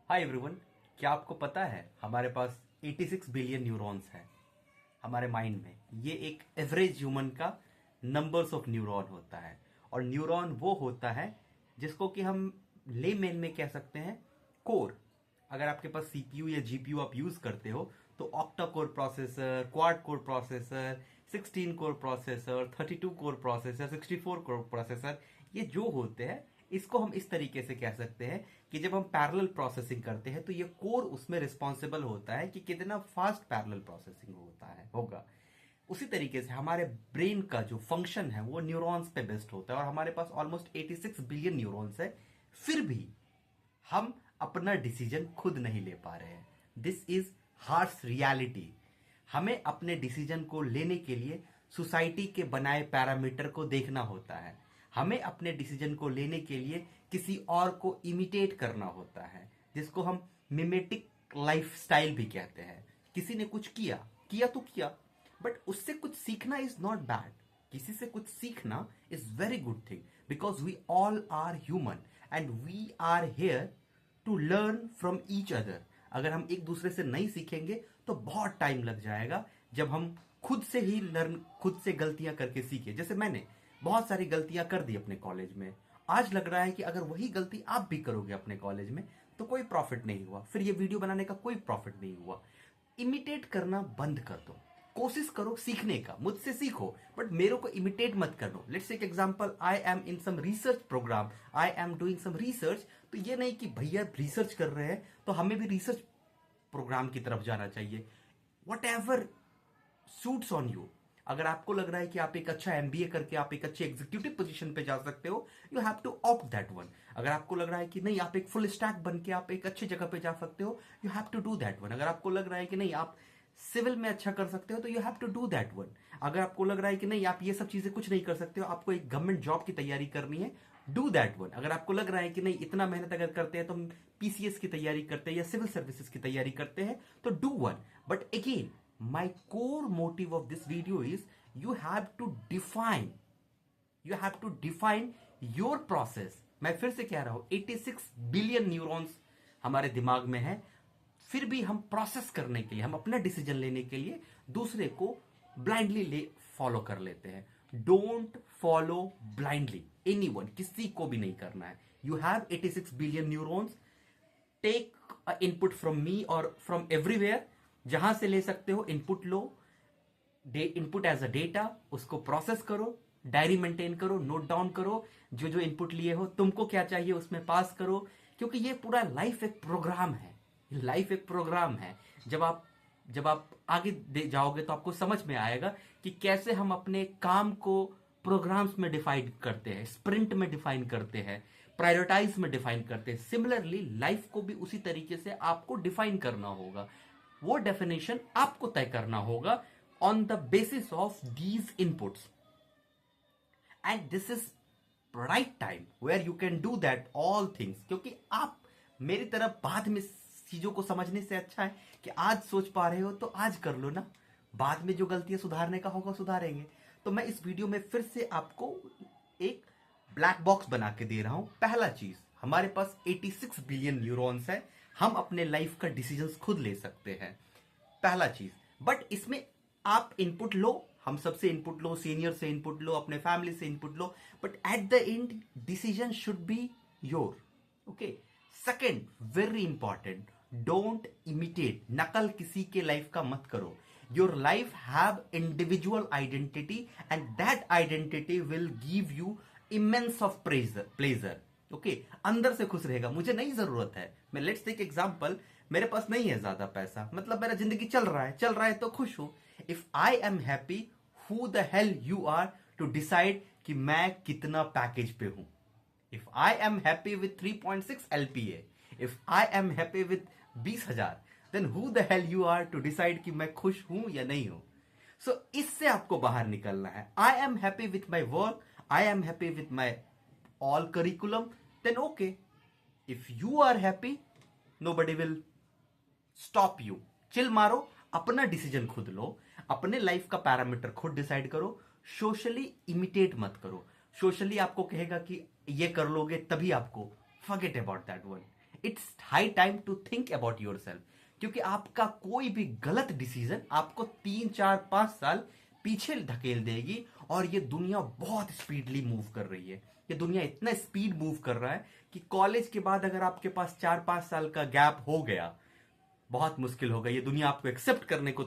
Hi everyone. क्या आपको पता है हमारे पास 86 बिलियन न्यूरॉन्स हैं हमारे माइंड में। ये एक एवरेज ह्यूमन का नंबर्स ऑफ न्यूरॉन होता है। और न्यूरॉन वो होता है जिसको कि हम लेमेन में कह सकते हैं कोर। अगर आपके पास सीपीयू या जीपीयू आप यूज करते हो तो octa core processor, quad core processor, 16 core processor, 32 core processor, 64 core processor, ये जो होते हैं इसको हम इस तरीके से कह सकते हैं कि जब हम पैरेलल प्रोसेसिंग करते हैं तो ये कोर उसमें रिस्पॉन्सिबल होता है कि कितना फास्ट पैरेलल प्रोसेसिंग होगा। उसी तरीके से हमारे ब्रेन का जो फंक्शन है वो न्यूरॉन्स पे बेस्ड होता है और हमारे पास ऑलमोस्ट 86 बिलियन न्यूरॉन्स है। फिर भी हम अपना डिसीजन खुद नहीं ले पा रहे हैं। This is harsh reality. हमें अपने डिसीजन को लेने के लिए सोसाइटी के बनाए पैरामीटर को देखना होता है। हमें अपने डिसीजन को लेने के लिए किसी और को इमिटेट करना होता है, जिसको हम मिमेटिक लाइफस्टाइल भी कहते हैं। किसी ने कुछ किया किया तो किया, बट उससे कुछ सीखना इज नॉट बैड। किसी से कुछ सीखना is very good thing because we all are human and we are here to learn from each other. अगर हम एक दूसरे से नहीं सीखेंगे तो बहुत टाइम लग जाएगा जब हम खुद से ही लर्न, खुद से गलतियां करके सीखे। जैसे मैंने बहुत सारी गलतियां कर दी अपने कॉलेज में। आज लग रहा है कि अगर वही गलती आप भी करोगे अपने कॉलेज में तो कोई प्रॉफिट नहीं हुआ, फिर ये वीडियो बनाने का कोई प्रॉफिट नहीं हुआ। इमिटेट करना बंद कर दो, कोशिश करो सीखने का। मुझसे सीखो बट मेरे को इमिटेट मत करो। Let's take example, I am in some research program, I am doing some research. तो ये नहीं कि भैया रिसर्च कर रहे हैं तो हमें भी रिसर्च प्रोग्राम की तरफ जाना चाहिए। What ever suits on you. अगर आपको लग रहा है कि आप एक अच्छा एमबीए करके आप एक अच्छे एग्जीक्यूटिव पोजीशन पे जा सकते हो, you have to opt that one. अगर आपको लग रहा है कि नहीं आप एक फुल स्टैक बन के आप एक अच्छी जगह पे जा सकते हो, you have to do that one. अगर आपको लग रहा है कि नहीं आप सिविल में अच्छा कर सकते हो तो you have to do that one. अगर आपको लग रहा है कि नहीं आप ये सब चीजें कुछ नहीं कर सकते हो, आपको एक गवर्नमेंट जॉब की तैयारी करनी है, डू दैट वन। अगर आपको लग रहा है कि नहीं इतना मेहनत अगर करते हैं तो हम पीसीएस की तैयारी करते हैं या सिविल सर्विसेज की तैयारी करते हैं तो do one. But again my core motive of this video is you have to define your process। मैं फिर से कह रहा हूं 86 बिलियन न्यूरॉन्स हमारे दिमाग में है। फिर भी हम प्रोसेस करने के लिए, हम अपना डिसीजन लेने के लिए दूसरे को ब्लाइंडली ले फॉलो कर लेते हैं। डोंट फॉलो ब्लाइंडली एनीवन, किसी को भी नहीं करना है। You have 86 billion neurons. Take input from me और फ्रॉम एवरीवेयर। जहां से ले सकते हो इनपुट लो, इनपुट एज अ डेटा, उसको प्रोसेस करो, डायरी मेंटेन करो, नोट डाउन करो जो जो इनपुट लिए हो, तुमको क्या चाहिए उसमें पास करो। क्योंकि ये पूरा लाइफ एक प्रोग्राम है। लाइफ एक प्रोग्राम है। जब आप आगे जाओगे तो आपको समझ में आएगा कि कैसे हम अपने काम को प्रोग्राम्स में डिफाइन करते हैं, स्प्रिंट में डिफाइन करते हैं, प्रायोरिटाइज में डिफाइन करते हैं। सिमिलरली लाइफ को भी उसी तरीके से आपको डिफाइन करना होगा। वो डेफिनेशन आपको तय करना होगा on the basis of these inputs. And this is right time where you can do that all things. क्योंकि आप मेरी तरफ बाद में चीजों को समझने से अच्छा है कि आज सोच पा रहे हो तो आज कर लो ना, बाद में जो गलतियां सुधारने का होगा सुधारेंगे। तो मैं इस वीडियो में फिर से आपको एक ब्लैक बॉक्स बना के दे रहा हूं। पहला चीज, हमारे पास 86 बिलियन न्यूरॉन्स है, हम अपने लाइफ का डिसीजंस खुद ले सकते हैं, पहला चीज। बट इसमें आप इनपुट लो, हम सबसे इनपुट लो, सीनियर से इनपुट लो, अपने फैमिली से input low, but at the end decision should be your. Okay. Second, very important, don't imitate, नकल किसी के लाइफ का मत करो। Your life have individual identity and that identity will give you immense of pleasure. Okay, अंदर से खुश रहेगा। मुझे नहीं जरूरत है, मैं लेट्स टेक एग्जांपल, मेरे पास नहीं है ज्यादा पैसा, मतलब मेरा जिंदगी चल रहा है तो खुश हूं। If I am happy, who the hell you are to decide कि मैं कितना पैकेज पे हूं। If I am happy with 3.6 LPA, if I am happy with 20,000, then who the hell you are to decide कि मैं खुश हूं या नहीं हूं। सो इससे आपको बाहर निकलना है। आई am happy with my work, I am happy with my all curriculum, then okay. If you are happy, nobody will stop you. Chill मारो, अपना डिसीजन खुद लो, अपने लाइफ का पैरामीटर खुद डिसाइड करो। सोशली इमिटेट मत करो। सोशली आपको कहेगा कि ये कर लोगे तभी आपको, forget about that one. It's high time to think about yourself, क्योंकि आपका कोई भी गलत डिसीजन आपको 3 4 5 साल पीछे धकेल देगी। और ये दुनिया बहुत स्पीडली मूव कर रही है, ये दुनिया इतना स्पीड मूव कर रहा है कि कॉलेज के बाद अगर आपके पास 4 5 साल का गैप हो गया, बहुत मुश्किल होगा ये दुनिया आपको एक्सेप्ट करने को